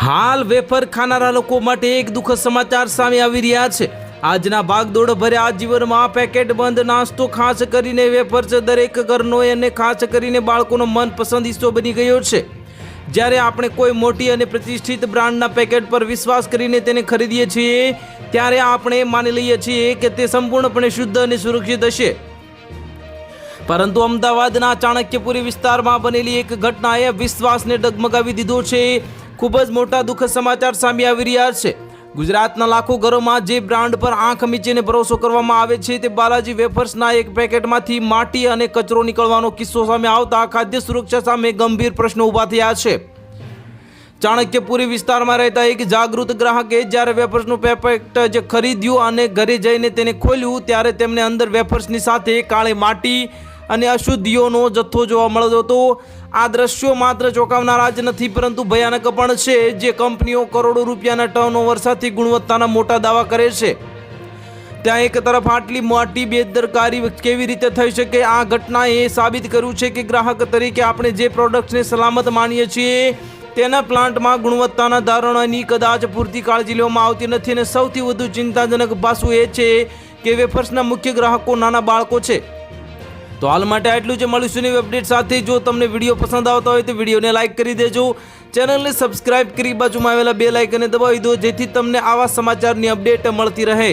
હાલ વેફર ખાનારા લોકો માટે એક દુઃખદ સમાચાર સામે આવી રહ્યા છે। આજના ભાગદોડ ભર્યા જીવનમાં પેકેટ બંધ નાસ્તો ખાસ કરીને વેફર્સ દરેક ઘરનો અને ખાસ કરીને બાળકોનો મનપસંદ હિસ્સો બની ગયો છે। જ્યારે આપણે કોઈ મોટી અને પ્રતિષ્ઠિત બ્રાન્ડના પેકેટ પર વિશ્વાસ કરીને તેને ખરીદીએ છીએ ત્યારે આપણે માની લઈએ છીએ કે તે સંપૂર્ણપણે શુદ્ધ અને સુરક્ષિત હશે, પરંતુ અમદાવાદના ચાણક્યપુરી વિસ્તારમાં બનેલી એક ઘટનાએ વિશ્વાસને ડગમગાવી દીધો છે। ખૂબ જ મોટા દુઃખદ સમાચાર સામે આવી રહ્યા છે। ગુજરાતના લાખો ઘરોમાં જે બ્રાન્ડ પર આંખ મીચીને ભરોસો કરવામાં આવે છે તે બાલાજી વેફર્સના એક પેકેટમાંથી માટી અને કચરો નીકળવાનો કિસ્સો સામે આવતા ખાદ્ય સુરક્ષા સામે ગંભીર પ્રશ્નો ઊભા થયા છે। ચાણક્યપુરી વિસ્તારમાં રહેતા એક જાગૃત ગ્રાહકે જ્યારે વેફર્સનું પેકેટ જે ખરીદ્યું અને ઘરે જઈને તેને ખોલ્યું ત્યારે તેમને અંદર વેફર્સની સાથે કાળી માટી અને અશુદ્ધિઓનો જથ્થો જોવા મળ્યો હતો। આ દ્રશ્યો માત્ર ચોંકાવનારા જ નથી પરંતુ ભયાનક પણ છે, જે કંપનીઓ કરોડો રૂપિયાના ટર્નઓવર સાથે ગુણવત્તાના મોટા દાવા કરે છે ત્યાં એક તરફ આટલી મોટી બેદરકારી કેવી રીતે થઈ શકે। આ ઘટનાએ સાબિત કર્યું છે કે ગ્રાહક તરીકે આપણે જે પ્રોડક્ટ્સને સલામત માનીએ છીએ તેના પ્લાન્ટમાં ગુણવત્તાના ધારણોની કદાચ પૂરતી કાળજી લેવામાં આવતી નથી, અને સૌથી વધુ ચિંતાજનક પાસું એ છે કે વેફર્સના મુખ્ય ગ્રાહકો નાના બાળકો છે। તો હાલ માટે આટલું જ, મળીશું નવી અપડેટ સાથે। જો તમને વિડીયો પસંદ આવતા હોય તો વિડીયોને લાઇક કરી દેજો, ચેનલને સબસ્ક્રાઇબ કરી બાજુમાં આવેલા બેલ આઇકનને દબાવી દો જેથી તમને આવા સમાચારની અપડેટ મળતી રહે।